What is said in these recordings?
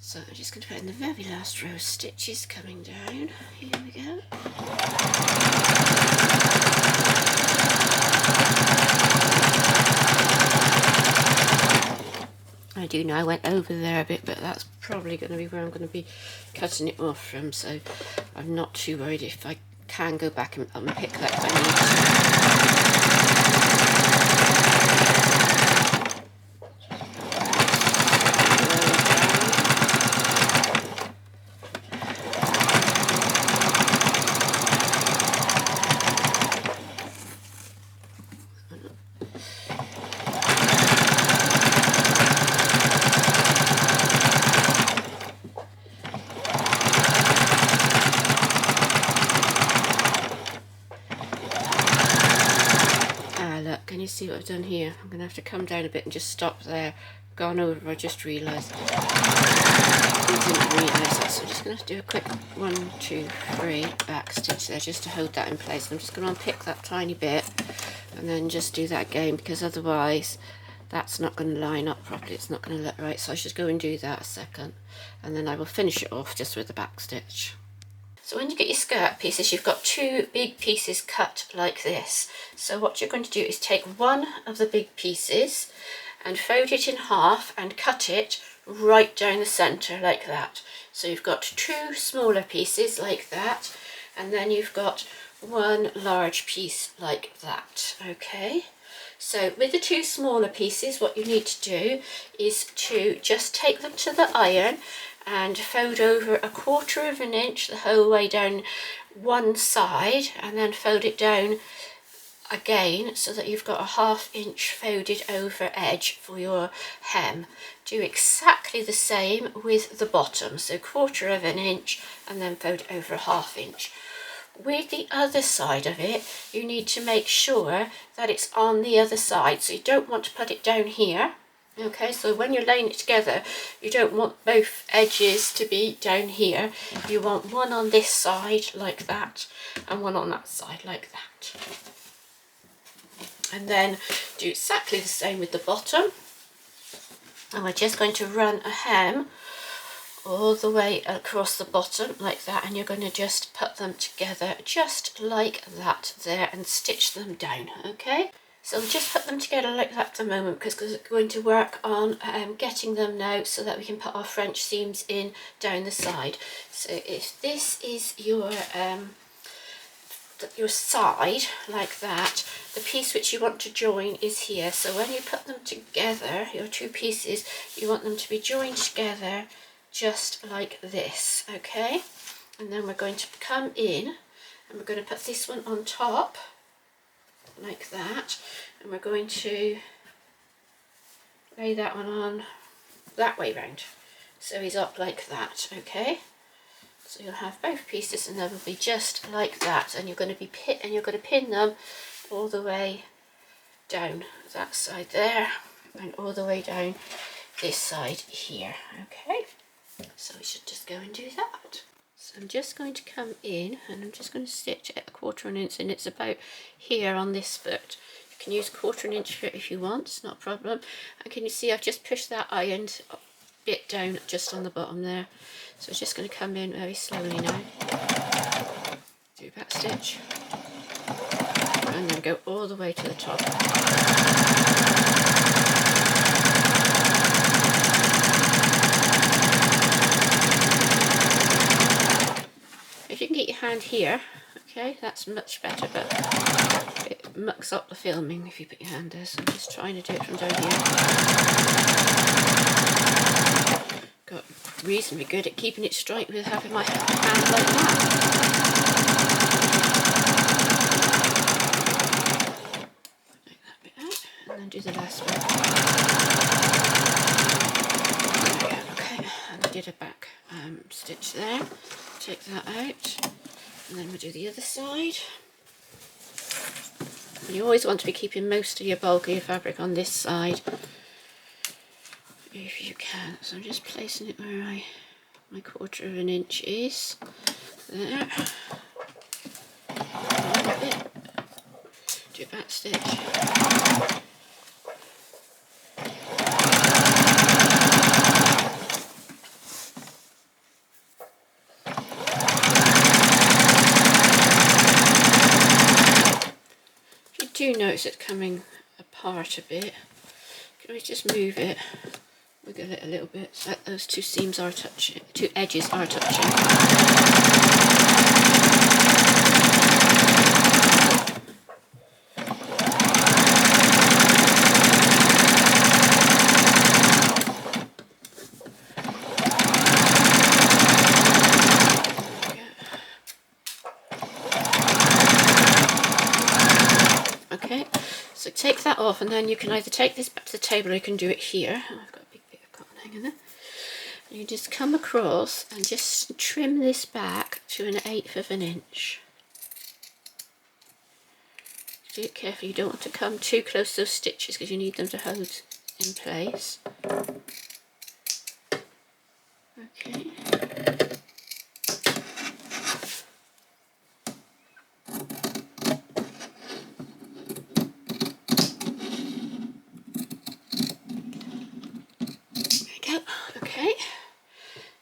So I'm just going to put in the very last row of stitches coming down. Here we go. I do know I went over there a bit, but that's probably going to be where I'm going to be cutting it off from, so I'm not too worried if I can go back and unpick that if I need to. Can you see what I've done here? I'm going to have to come down a bit and just stop there. Gone over, I just realised. I didn't realise that, so I'm just going to have to do a quick 1, 2, 3 back stitch there just to hold that in place. I'm just going to unpick that tiny bit and then just do that again, because otherwise that's not going to line up properly. It's not going to look right, so I should go and do that a second, and then I will finish it off just with the back stitch. So when you get your skirt pieces, you've got 2 big pieces cut like this. So what you're going to do is take one of the big pieces and fold it in half and cut it right down the centre like that. So you've got 2 smaller pieces like that, and then you've got 1 large piece like that, okay? So with the 2 smaller pieces, what you need to do is to just take them to the iron and fold over 1/4 of an inch the whole way down one side, and then fold it down again so that you've got a 1/2 inch folded over edge for your hem. Do exactly the same with the bottom, so 1/4 of an inch and then fold over 1/2 inch. With the other side of it, you need to make sure that it's on the other side, so you don't want to put it down here. Okay, so when you're laying it together, you don't want both edges to be down here. You want one on this side like that and one on that side like that. And then do exactly the same with the bottom. And we're just going to run a hem all the way across the bottom like that, and you're going to just put them together just like that there and stitch them down, okay? So we'll just put them together like that at the moment, because we're going to work on getting them now so that we can put our French seams in down the side. So if this is your side like that, the piece which you want to join is here. So when you put them together, your 2 pieces, you want them to be joined together just like this, okay? And then we're going to come in and we're going to put this one on top like that, and we're going to lay that one on that way round, so he's up like that, okay? So you'll have both pieces and they will be just like that, and you're going to be pin them all the way down that side there and all the way down this side here, okay? So we should just go and do that. So I'm just going to come in and I'm just going to stitch at 1/4 inch, and it's about here on this foot. You can use 1/4 inch foot if you want, it's not a problem. And can you see I've just pushed that ironed bit down just on the bottom there. So it's just going to come in very slowly now. Do back stitch and then go all the way to the top. If you can get your hand here, okay, that's much better, but it mucks up the filming if you put your hand there, so I'm just trying to do it from down here. Got reasonably good at keeping it straight with having my hand like that. Take that bit out and then do the last one. There we go, okay, and I did a back stitch there. Take that out, and then we'll do the other side. And you always want to be keeping most of your bulk of your fabric on this side if you can. So I'm just placing it where my 1/4 of an inch is. There. Do a back stitch. is it coming apart a bit? Can we just move it, wiggle it a little bit so that those two seams are touching, two edges are touching. Okay, so take that off, and then you can either take this back to the table or you can do it here. I've got a big bit of cotton hanging there. And you just come across and just trim this back to 1/8 of an inch. Do it carefully, you don't want to come too close to those stitches because you need them to hold in place. Okay.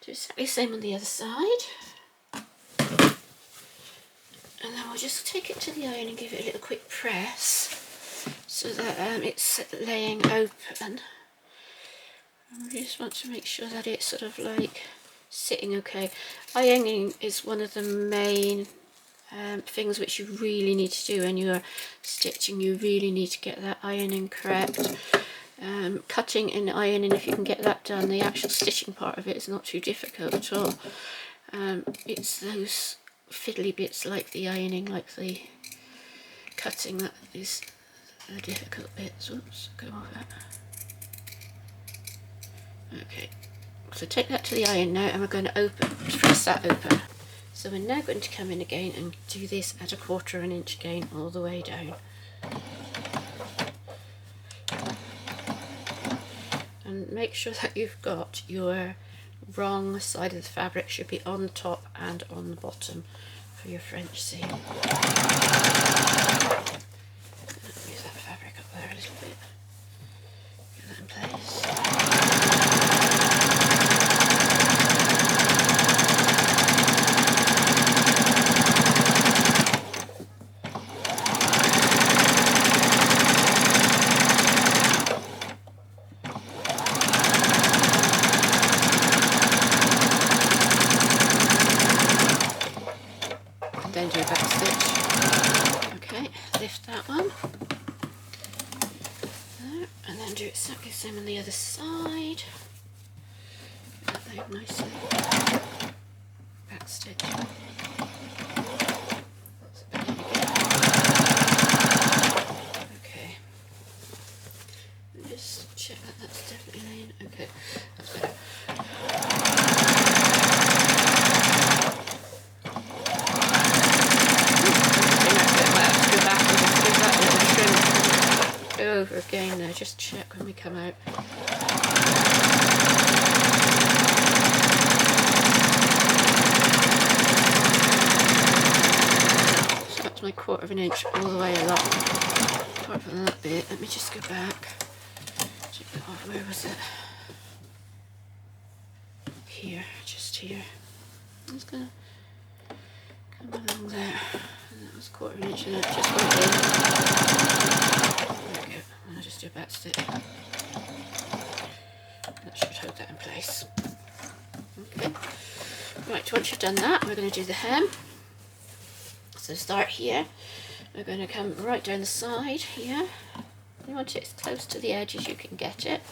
Exactly the same on the other side, and then we'll just take it to the iron and give it a little quick press so that it's laying open. And we just want to make sure that it's sort of like sitting okay. Ironing is one of the main things which you really need to do when you're stitching. You really need to get that ironing correct. Cutting and ironing, if you can get that done, the actual stitching part of it is not too difficult at all. It's those fiddly bits like the ironing, like the cutting, that is the difficult bits. Oops, go off that. Okay, so take that to the iron now, and we're going to press that open. So we're now going to come in again and do this at 1/4 of an inch again all the way down. And make sure that you've got your wrong side of the fabric should be on the top and on the bottom for your French seam. Move that fabric up there a little bit. Get that in place. Then do a back stitch. Okay, lift that one. There, and then do exactly the same on the other side. Get that laid nicely. Back stitch. Okay. Just check that that's definitely laying. Okay, that's better. Over again now, just check when we come out. So that's my 1/4 of an inch all the way along. Apart from that bit, let me just go back. Check that off. Where was it? Here, just here. I'm just gonna come along there. And that was 1/4 of an inch, and that just went in. I'll just do a back stitch. That should hold that in place. Okay. Right, once you've done that, we're going to do the hem. So start here. We're going to come right down the side here. You want it as close to the edge as you can get it.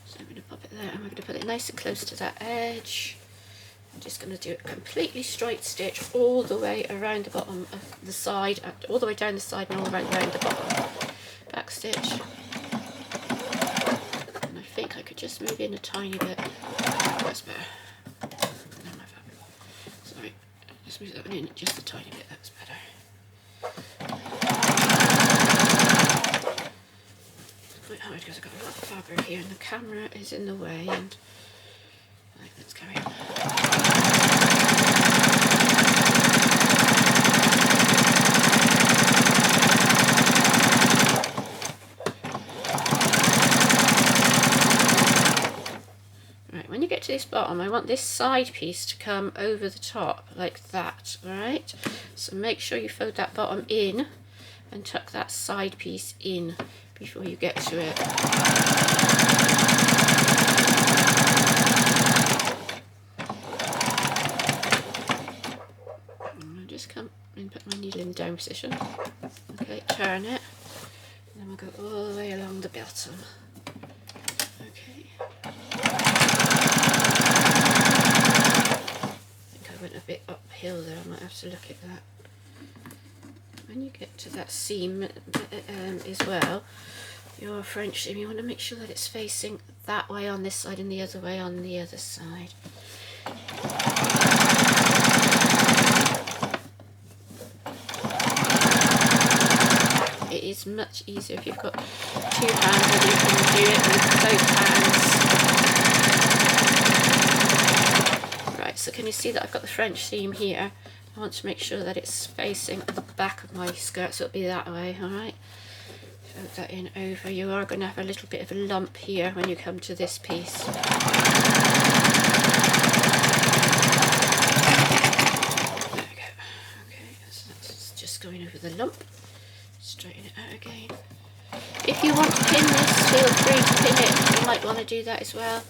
So I'm going to pop it there, and we're going to put it nice and close to that edge. I'm just going to do a completely straight stitch all the way around the bottom of the side, all the way down the side and all around the bottom. Back stitch, and I think I could just move in a tiny bit. That's better. Sorry, just move that one in just a tiny bit. That's better. It's quite hard because I've got a lot of fabric here, and the camera is in the way. And right, let's carry on. When you get to this bottom, I want this side piece to come over the top like that, alright? So make sure you fold that bottom in and tuck that side piece in before you get to it. And I'll just come and put my needle in down position. Okay, turn it, and then we'll go all the way along the bottom. Okay. I think I went a bit uphill there, I might have to look at that. When you get to that seam as well, your French seam, you want to make sure that it's facing that way on this side and the other way on the other side. It is much easier if you've got two hands and you can do it with both hands. Right, so can you see that I've got the French seam here? I want to make sure that it's facing the back of my skirt, so it'll be that way, alright? Put that in over. You are going to have a little bit of a lump here when you come to this piece. There we go. Okay, so that's just going over the lump. Straighten it out again. If you want to pin this, feel free to pin it. You might want to do that as well.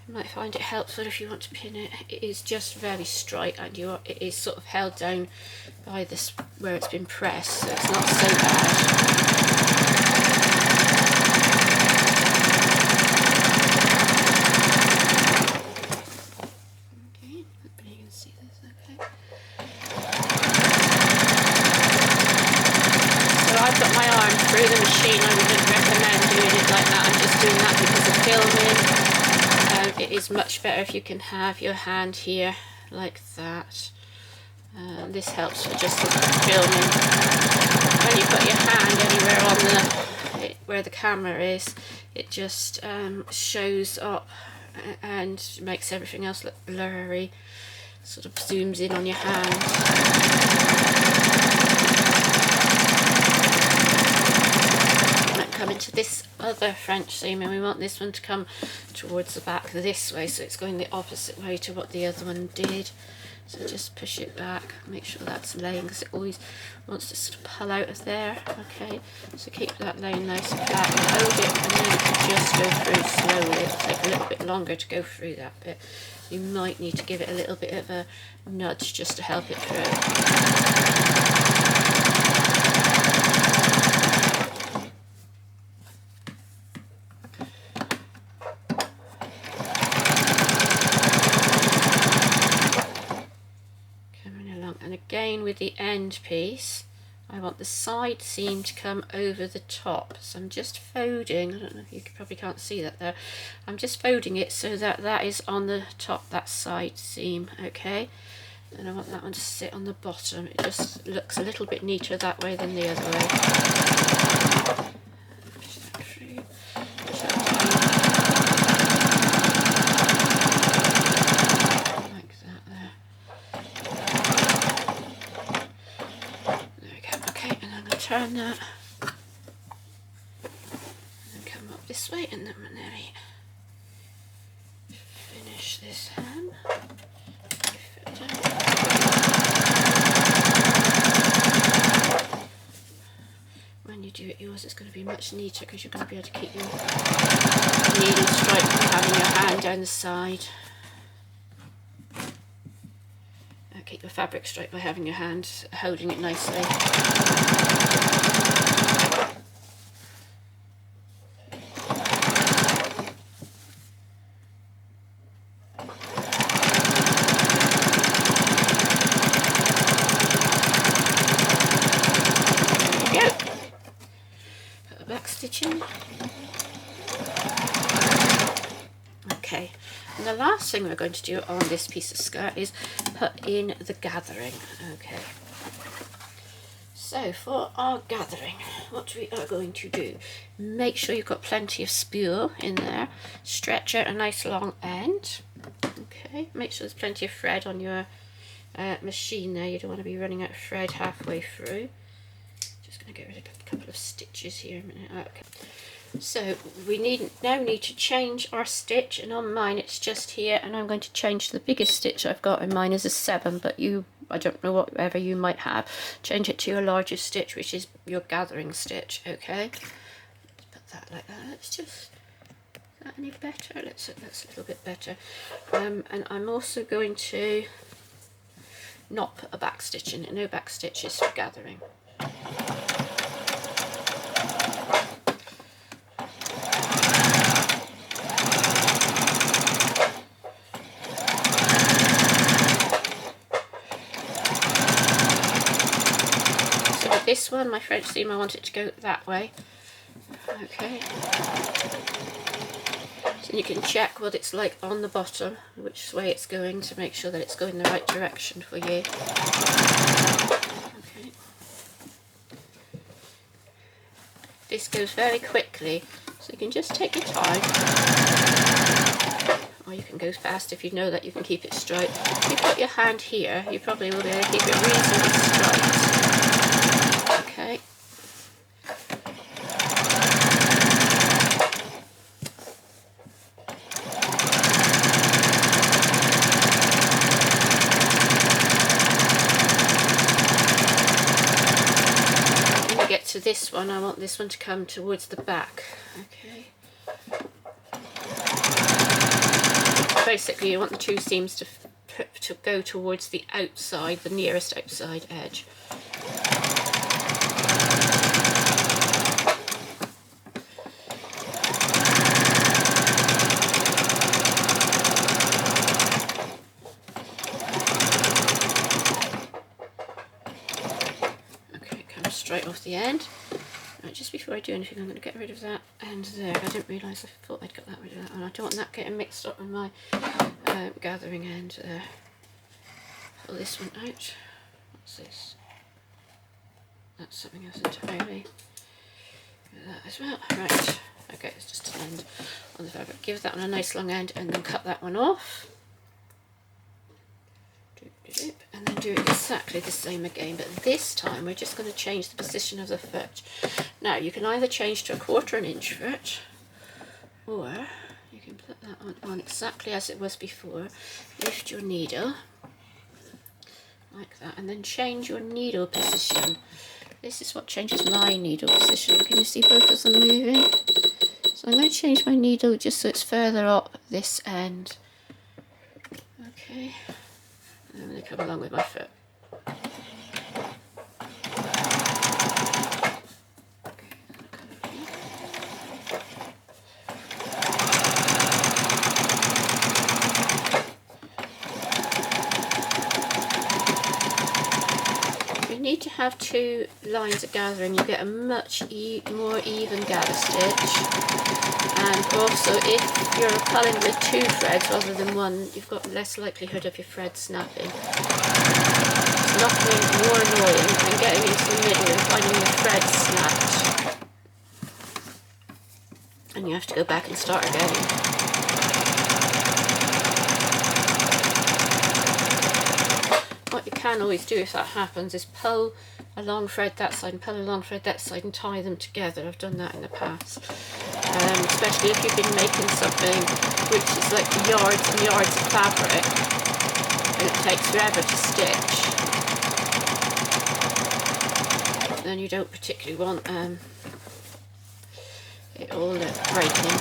You might find it helpful if you want to pin it. It is just very straight, and it is sort of held down by this where it's been pressed, so it's not so bad. Okay, hopefully you can see this okay. So I've got my arm through the machine. I wouldn't recommend doing it like that. I'm just doing that because of filming. It is much better if you can have your hand here like that. This helps for just the filming. When you've got your hand anywhere on where the camera is, it just shows up and makes everything else look blurry. Sort of zooms in on your hand. Come into this other French seam, and we want this one to come towards the back this way, so it's going the opposite way to what the other one did. So just push it back, make sure that's laying, because it always wants to sort of pull out of there. Okay, so keep that laying nice and flat, and hold it, and then just go through slowly. It'll take a little bit longer to go through that bit. You might need to give it a little bit of a nudge just to help it through. Again with the end piece, I want the side seam to come over the top. So I'm just folding, I don't know if you probably can't see that there, I'm just folding it so that that is on the top, that side seam, okay? And I want that one to sit on the bottom. It just looks a little bit neater that way than the other way. Push that through. Push that down. Like that there. Turn that and come up this way, and then when I finish this hem, when you do it yours, it's going to be much neater because you're going to be able to keep your needle straight from having your hand down the side. Keep your fabric straight by having your hand holding it nicely. There we go. Put a back stitch in. Okay. And the last thing we're going to do on this piece of skirt is put in the gathering. Okay. So for our gathering, what we are going to do, make sure you've got plenty of spool in there. Stretch out a nice long end. Okay. Make sure there's plenty of thread on your machine there. You don't want to be running out of thread halfway through. Just going to get rid of a couple of stitches here a minute. Okay. So we now need to change our stitch, and on mine it's just here, and I'm going to change the biggest stitch I've got in mine is a 7, but you I don't know, whatever you might have, change it to your largest stitch, which is your gathering stitch. Okay, let's put that like that. Let's just, is that any better? That's a little bit better. And I'm also going to not put a back stitch in it. No back stitches for gathering. This one, my French seam, I want it to go that way. Okay. So you can check what it's like on the bottom, which way it's going, to make sure that it's going the right direction for you. Okay. This goes very quickly, so you can just take your time. Or you can go fast if you know that you can keep it straight. If you put your hand here, you probably will be able to keep it reasonably straight. Okay. When we get to this one, I want this one to come towards the back. Okay. Basically, you want the two seams to go towards the outside, the nearest outside edge. Straight off the end. Right, just before I do anything, I'm going to get rid of that end there. I didn't realise, I thought I'd got that rid of that one. I don't want that getting mixed up with my gathering end there. Pull this one out. What's this? That's something else entirely. Do that as well. Right, okay, it's just an end on the fabric. Give that one a nice long end and then cut that one off. And then do exactly the same again, but this time we're just going to change the position of the foot. Now you can either change to a 1/4 inch foot, or you can put that on exactly as it was before. Lift your needle like that, and then change your needle position. This is what changes my needle position. Can you see both of them moving? So I'm going to change my needle just so it's further up this end. Okay. And I'm going to come along with my foot. You need to have two lines of gathering. You get a much more even gather stitch. And also, if you're pulling with 2 threads rather than 1, you've got less likelihood of your thread snapping. There's nothing more annoying than getting into the middle and finding your thread snapped. And you have to go back and start again. What you can always do if that happens is pull a long thread that side and pull a long thread that side and tie them together. I've done that in the past. Especially if you've been making something which is like yards and yards of fabric and it takes forever to stitch, then you don't particularly want it all breaking.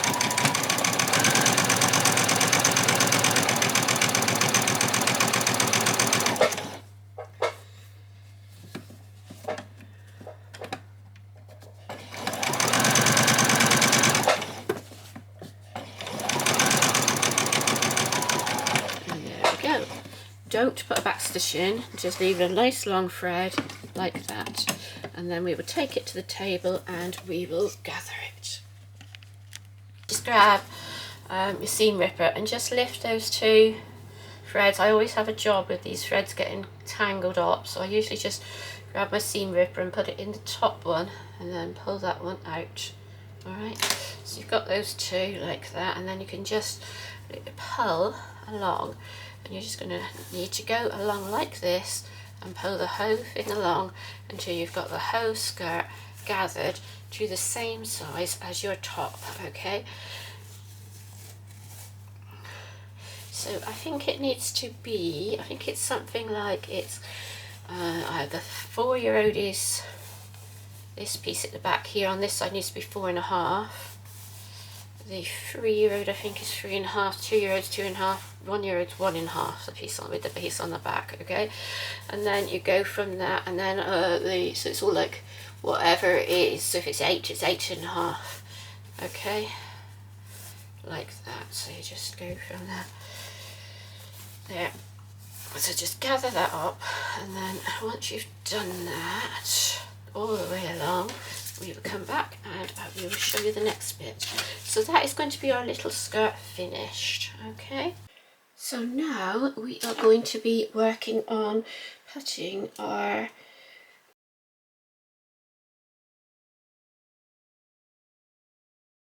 Don't put a back stitch in, just leave a nice long thread like that, and then we will take it to the table and we will gather it. Just grab your seam ripper and just lift those 2 threads. I always have a job with these threads getting tangled up, so I usually just grab my seam ripper and put it in the top one and then pull that one out. Alright, so you've got those 2 like that, and then you can just pull along. And you're just going to need to go along like this and pull the whole thing along until you've got the whole skirt gathered to the same size as your top, okay? So I think it needs to be, I think it's something like it's the 4-year-old is this piece at the back here. On this side needs to be 4.5. The 3-year-old I think is 3.5. 2-year-old's 2.5. 1-year-old's 1.5. The piece on with the piece on the back. Okay, and then you go from that, and then so it's all like whatever it is. So if it's 8, it's 8.5. Okay, like that. So you just go from there. So just gather that up, and then once you've done that all the way along, we will come back and we will show you the next bit. So that is going to be our little skirt finished. Okay, so now we are going to be working on putting our